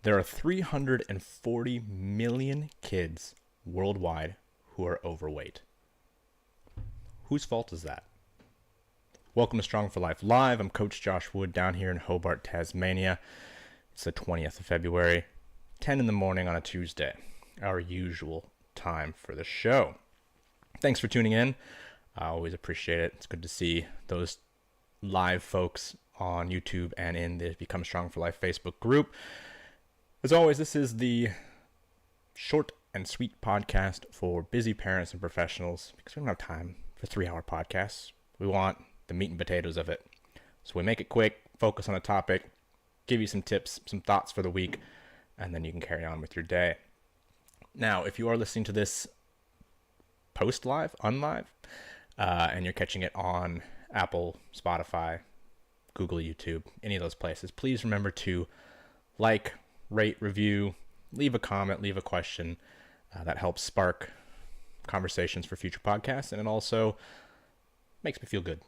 There are 340 million kids worldwide who are overweight. Whose fault is that? Welcome to Strong for Life Live. I'm Coach Josh Wood down here in Hobart, Tasmania. It's the 20th of February, 10 in the morning on a Tuesday, our usual time for the show. Thanks for tuning in. I always appreciate it. It's good to see those live folks on YouTube and in the Become Strong for Life Facebook group. As always, this is the short and sweet podcast for busy parents and professionals because we don't have time for 3-hour podcasts. We want the meat and potatoes of it. So we make it quick, focus on a topic, give you some tips, some thoughts for the week, and then you can carry on with your day. Now, if you are listening to this post-live, unlive, and you're catching it on Apple, Spotify, Google, YouTube, any of those places, please remember to like, rate, review, leave a comment, leave a question. That helps spark conversations for future podcasts, and it also makes me feel good.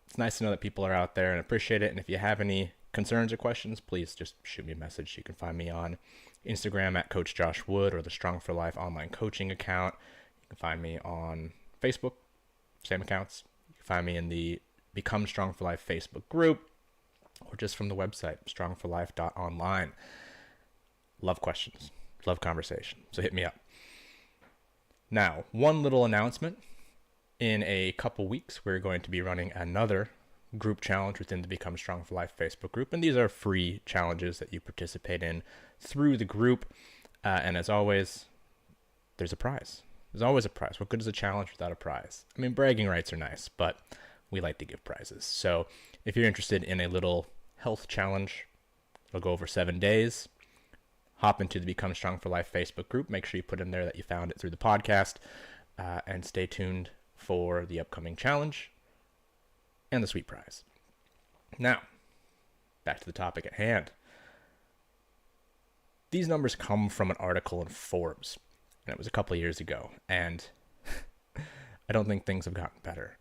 It's nice to know that people are out there and appreciate it. And if you have any concerns or questions, please just shoot me a message. You can find me on Instagram at Coach Josh Wood or the Strong for Life online coaching account. You can find me on Facebook, same accounts. You can find me in the Become Strong for Life Facebook group or just from the website, strongforlife.online. Love questions, love conversation, so hit me up. Now, one little announcement. In a couple weeks, we're going to be running another group challenge within the Become Strong for Life Facebook group, and these are free challenges that you participate in through the group, and as always, there's a prize. There's always a prize. What good is a challenge without a prize? I mean, bragging rights are nice, but we like to give prizes. So if you're interested in a little health challenge, it'll go over 7 days. Hop into the Become Strong for Life Facebook group. Make sure you put in there that you found it through the podcast, and stay tuned for the upcoming challenge and the sweet prize. Now, back to the topic at hand. These numbers come from an article in Forbes, and it was a couple of years ago, and I don't think things have gotten better.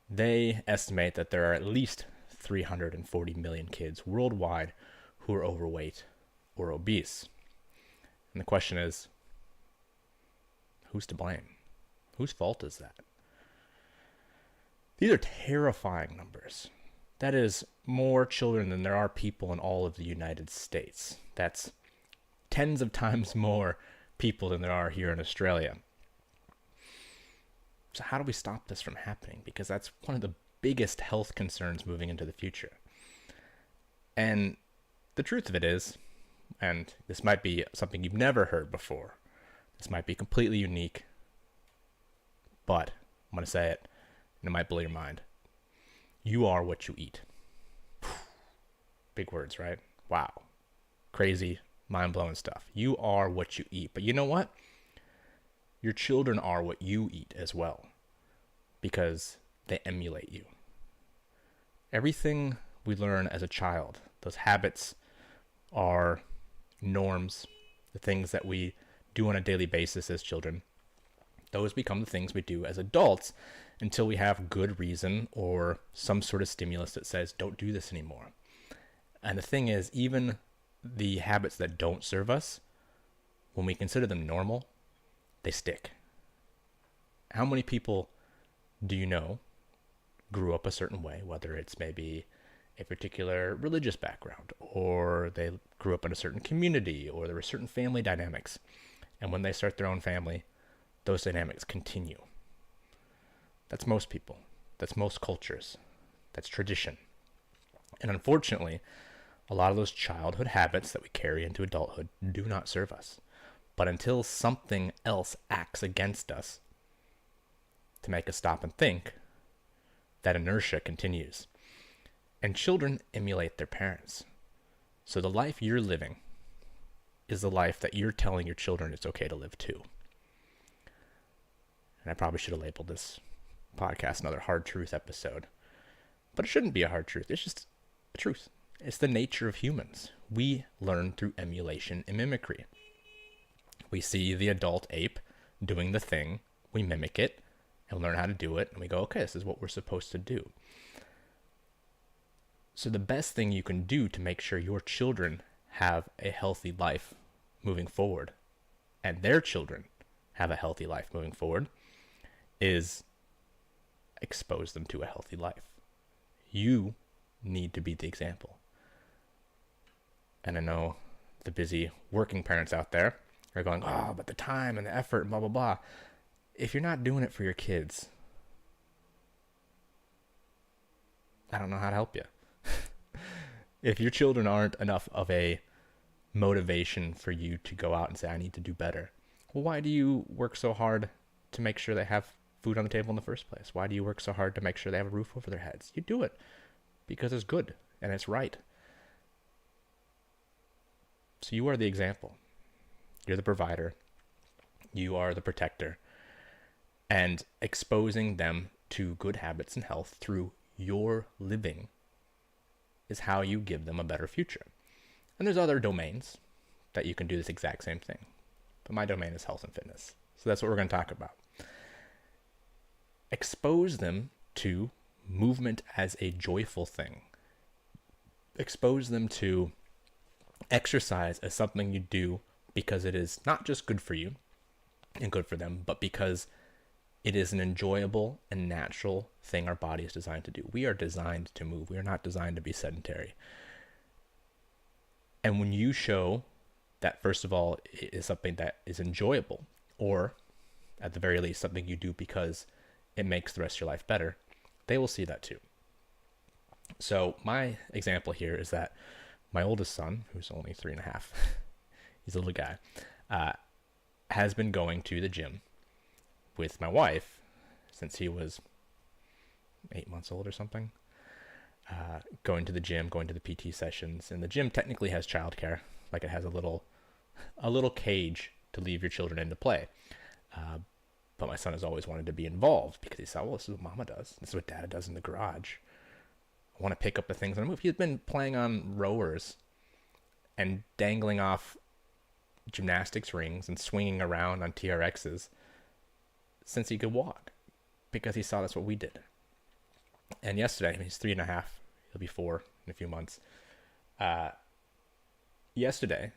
They estimate that there are at least 340 million kids worldwide who are overweight or obese. And the question is, who's to blame? Whose fault is that? These are terrifying numbers. That is more children than there are people in all of the United States. That's tens of times more people than there are here in Australia. So how do we stop this from happening? Because that's one of the biggest health concerns moving into the future. And the truth of it is, and this might be something you've never heard before, this might be completely unique, but I'm going to say it, and it might blow your mind. You are what you eat. Big words, right? Wow. Crazy, mind-blowing stuff. You are what you eat. But you know what? Your children are what you eat as well, because they emulate you. Everything we learn as a child, those habits, are norms, the things that we do on a daily basis as children, those become the things we do as adults until we have good reason or some sort of stimulus that says, don't do this anymore. And the thing is, even the habits that don't serve us, when we consider them normal, they stick. How many people do you know grew up a certain way, whether it's maybe a particular religious background, or they grew up in a certain community, or there were certain family dynamics, and when they start their own family, those dynamics continue. That's most people. That's most cultures. That's tradition. And unfortunately, a lot of those childhood habits that we carry into adulthood do not serve us. But until something else acts against us to make us stop and think, that inertia continues. And children emulate their parents. So the life you're living is the life that you're telling your children it's okay to live too. And I probably should have labeled this podcast another hard truth episode. But it shouldn't be a hard truth. It's just a truth. It's the nature of humans. We learn through emulation and mimicry. We see the adult ape doing the thing, we mimic it, and learn how to do it, and we go, okay, this is what we're supposed to do. So the best thing you can do to make sure your children have a healthy life moving forward and their children have a healthy life moving forward is expose them to a healthy life. You need to be the example. And I know the busy working parents out there are going, oh, but the time and the effort and blah, blah, blah. If you're not doing it for your kids, I don't know how to help you. If your children aren't enough of a motivation for you to go out and say, I need to do better, well, why do you work so hard to make sure they have food on the table in the first place? Why do you work so hard to make sure they have a roof over their heads? You do it because it's good and it's right. So you are the example. You're the provider. You are the protector. And exposing them to good habits and health through your living is how you give them a better future. And there's other domains that you can do this exact same thing. But my domain is health and fitness. So that's what we're going to talk about. Expose them to movement as a joyful thing. Expose them to exercise as something you do because it is not just good for you and good for them, but because it is an enjoyable and natural thing our body is designed to do. We are designed to move. We are not designed to be sedentary. And when you show that, first of all, it is something that is enjoyable, or at the very least, something you do because it makes the rest of your life better, they will see that too. So my example here is that my oldest son, who's only 3.5, he's a little guy, has been going to the gym with my wife since he was 8 months old or something. Going to the gym, going to the PT sessions, and the gym technically has childcare, like it has a little cage to leave your children in to play. But my son has always wanted to be involved because he saw, well, this is what mama does. This is what dad does in the garage. I want to pick up the things on the move. He's been playing on rowers and dangling off gymnastics rings and swinging around on TRXs since he could walk, because he saw that's what we did. And yesterday, I mean, he's 3.5, he'll be 4 in a few months. Yesterday,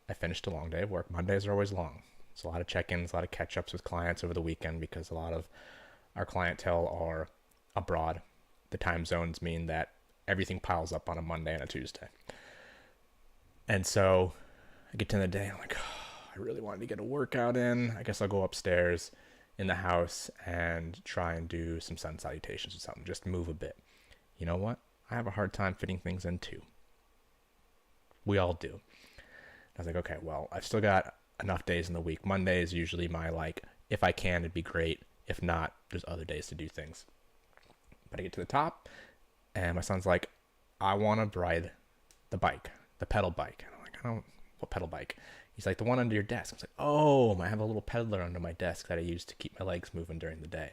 I finished a long day of work. Mondays are always long. It's a lot of check-ins, a lot of catch-ups with clients over the weekend because a lot of our clientele are abroad. The time zones mean that everything piles up on a Monday and a Tuesday. And so I get to the end of the day, I'm like, oh, I really wanted to get a workout in. I guess I'll go upstairs in the house and try and do some sun salutations or something, just move a bit. You know what? I have a hard time fitting things in too. We all do. I was like, okay, well, I've still got enough days in the week. Monday is usually my, like, if I can, it'd be great. If not, there's other days to do things. But I get to the top, and my son's like, I want to ride the bike, the pedal bike. And I'm like, what pedal bike? He's like, the one under your desk. I was like, oh, I have a little pedaler under my desk that I use to keep my legs moving during the day.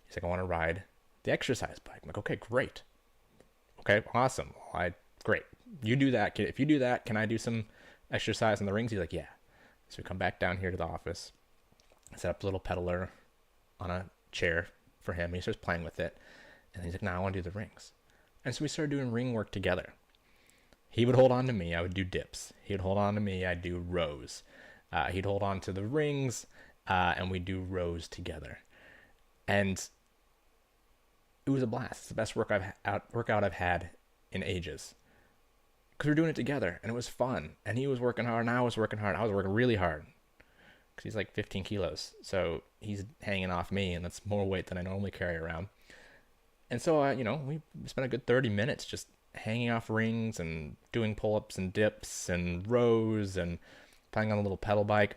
He's like, I want to ride the exercise bike. I'm like, okay, great. Okay, awesome. Great. You do that. If you do that, can I do some exercise on the rings? He's like, yeah. So we come back down here to the office, set up a little pedaler on a chair for him. He starts playing with it. And he's like, no, I want to do the rings. And so we started doing ring work together. He would hold on to me. I would do dips. He would hold on to me. I'd do rows. He'd hold on to the rings, and we'd do rows together. And it was a blast. It's the best workout I've had in ages. Because we're doing it together, and it was fun. And he was working hard, and I was working hard. I was working really hard because he's like 15 kilos. So he's hanging off me, and that's more weight than I normally carry around. And so, we spent a good 30 minutes just hanging off rings and doing pull-ups and dips and rows and playing on a little pedal bike.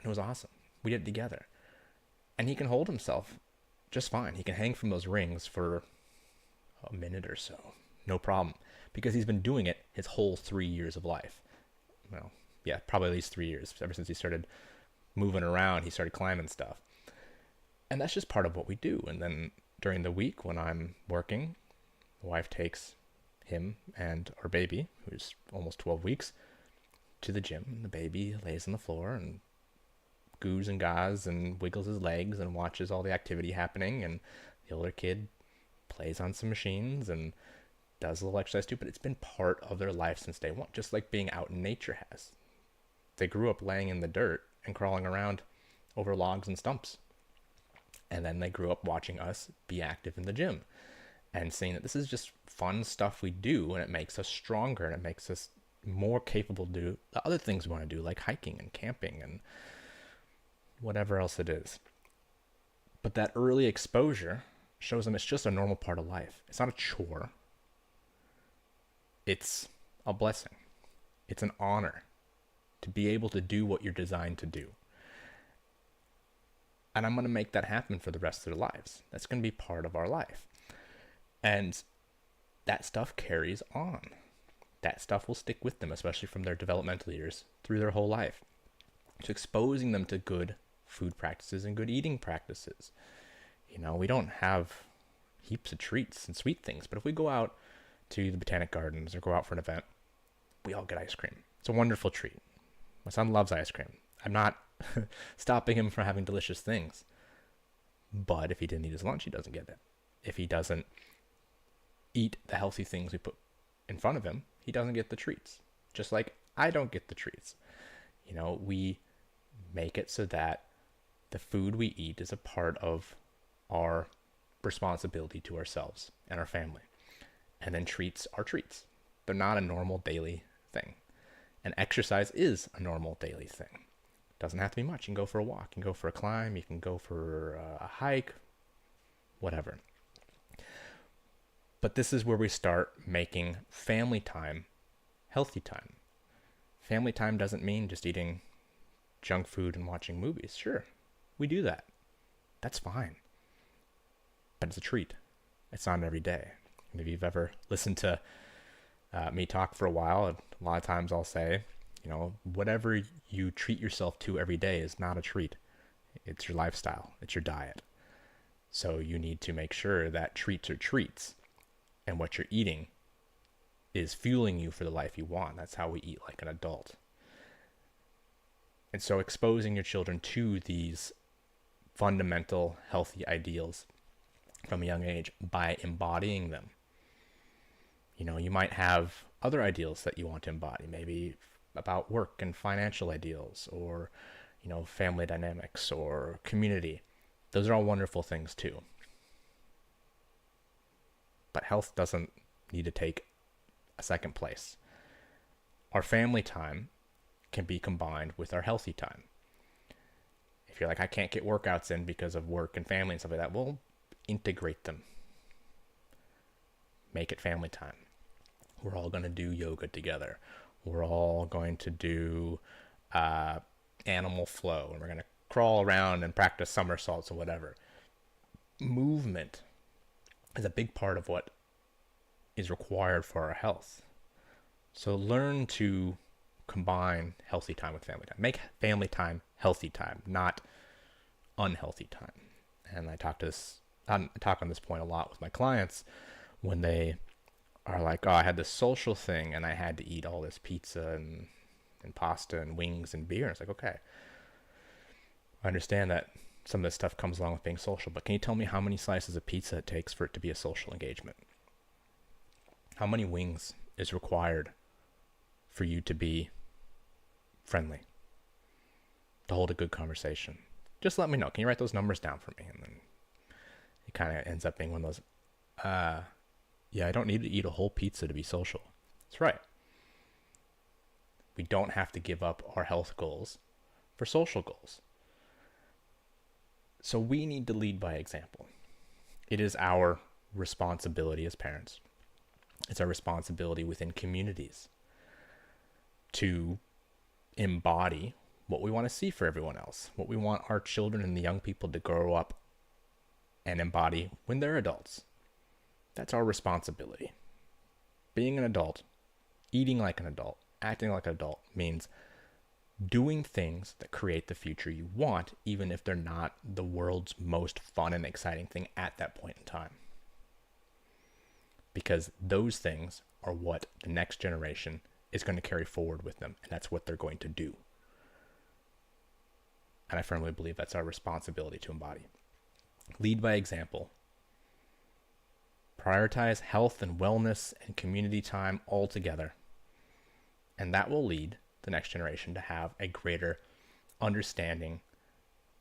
It was awesome. We did it together. And he can hold himself just fine. He can hang from those rings for a minute or so. No problem. Because he's been doing it his whole 3 years of life. Well, yeah, probably at least 3 years. Ever since he started moving around, he started climbing stuff. And that's just part of what we do. And then during the week when I'm working, the wife takes him and our baby, who's almost 12 weeks, to the gym. And the baby lays on the floor and goos and gaws and wiggles his legs and watches all the activity happening. And the older kid plays on some machines and does a little exercise too, but it's been part of their life since day one, just like being out in nature has. They grew up laying in the dirt and crawling around over logs and stumps. And then they grew up watching us be active in the gym and seeing that this is just fun stuff we do, and it makes us stronger and it makes us more capable to do the other things we want to do, like hiking and camping and whatever else it is. But that early exposure shows them it's just a normal part of life. It's not a chore. It's a blessing. It's an honor to be able to do what you're designed to do. And I'm going to make that happen for the rest of their lives. That's going to be part of our life. And that stuff carries on. That stuff will stick with them, especially from their developmental years through their whole life. So exposing them to good food practices and good eating practices. You know, we don't have heaps of treats and sweet things, but if we go out to the Botanic Gardens or go out for an event, we all get ice cream. It's a wonderful treat. My son loves ice cream. I'm not stopping him from having delicious things. But if he didn't eat his lunch, he doesn't get it. If he doesn't eat the healthy things we put in front of him, he doesn't get the treats. Just like I don't get the treats. You know, we make it so that the food we eat is a part of our responsibility to ourselves and our family. And then treats are treats. They're not a normal daily thing. And exercise is a normal daily thing. Doesn't have to be much. You can go for a walk, you can go for a climb, you can go for a hike, whatever. But this is where we start making family time healthy time. Family time doesn't mean just eating junk food and watching movies. Sure, we do that. That's fine. But it's a treat. It's not every day. And if you've ever listened to me talk for a while, a lot of times I'll say, you know, whatever you treat yourself to every day is not a treat. It's your lifestyle. It's your diet. So you need to make sure that treats are treats, and what you're eating is fueling you for the life you want. That's how we eat like an adult. And so exposing your children to these fundamental healthy ideals from a young age by embodying them. You know, you might have other ideals that you want to embody, maybe about work and financial ideals, or, you know, family dynamics or community. Those are all wonderful things too. But health doesn't need to take a second place. Our family time can be combined with our healthy time. If you're like, I can't get workouts in because of work and family and stuff like that, well, integrate them. Make it family time. We're all going to do yoga together. We're all going to do animal flow, and we're going to crawl around and practice somersaults or whatever. Movement is a big part of what is required for our health. So learn to combine healthy time with family time. Make family time healthy time, not unhealthy time. And I talk on this point a lot with my clients when they are like, oh, I had this social thing and I had to eat all this pizza and pasta and wings and beer. And it's like, okay, I understand that some of this stuff comes along with being social, but can you tell me how many slices of pizza it takes for it to be a social engagement? How many wings is required for you to be friendly, to hold a good conversation? Just let me know. Can you write those numbers down for me? And then it kind of ends up being one of those, yeah, I don't need to eat a whole pizza to be social. That's right. We don't have to give up our health goals for social goals. So we need to lead by example. It is our responsibility as parents. It's our responsibility within communities to embody what we want to see for everyone else, what we want our children and the young people to grow up and embody when they're adults. That's our responsibility. Being an adult, eating like an adult, acting like an adult means doing things that create the future you want, even if they're not the world's most fun and exciting thing at that point in time. Because those things are what the next generation is going to carry forward with them, and that's what they're going to do. And I firmly believe that's our responsibility to embody. Lead by example. Prioritize health and wellness and community time all together. And that will lead the next generation to have a greater understanding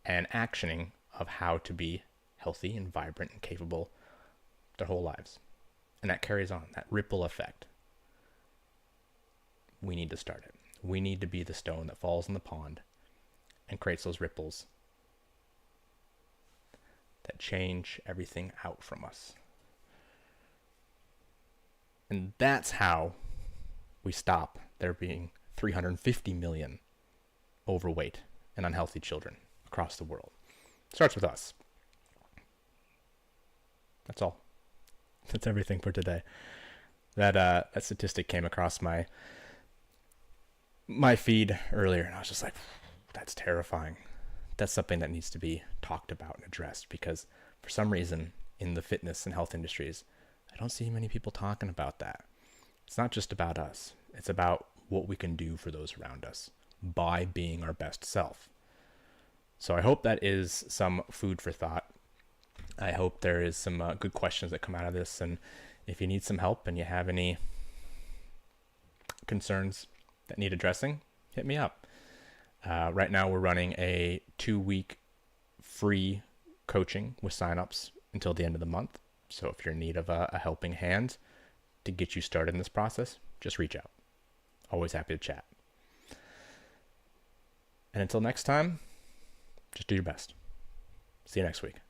and actioning of how to be healthy and vibrant and capable their whole lives. And that carries on, that ripple effect. We need to start it. We need to be the stone that falls in the pond and creates those ripples that change everything out from us. And that's how we stop there being 350 million overweight and unhealthy children across the world. It starts with us. That's all. That's everything for today. That statistic came across my feed earlier, and I was just like, that's terrifying. That's something that needs to be talked about and addressed, because for some reason in the fitness and health industries, I don't see many people talking about that. It's not just about us. It's about what we can do for those around us by being our best self. So I hope that is some food for thought. I hope there is some good questions that come out of this. And if you need some help and you have any concerns that need addressing, hit me up. Right now we're running a 2-week free coaching with signups until the end of the month. So if you're in need of a helping hand to get you started in this process, just reach out. Always happy to chat. And until next time, just do your best. See you next week.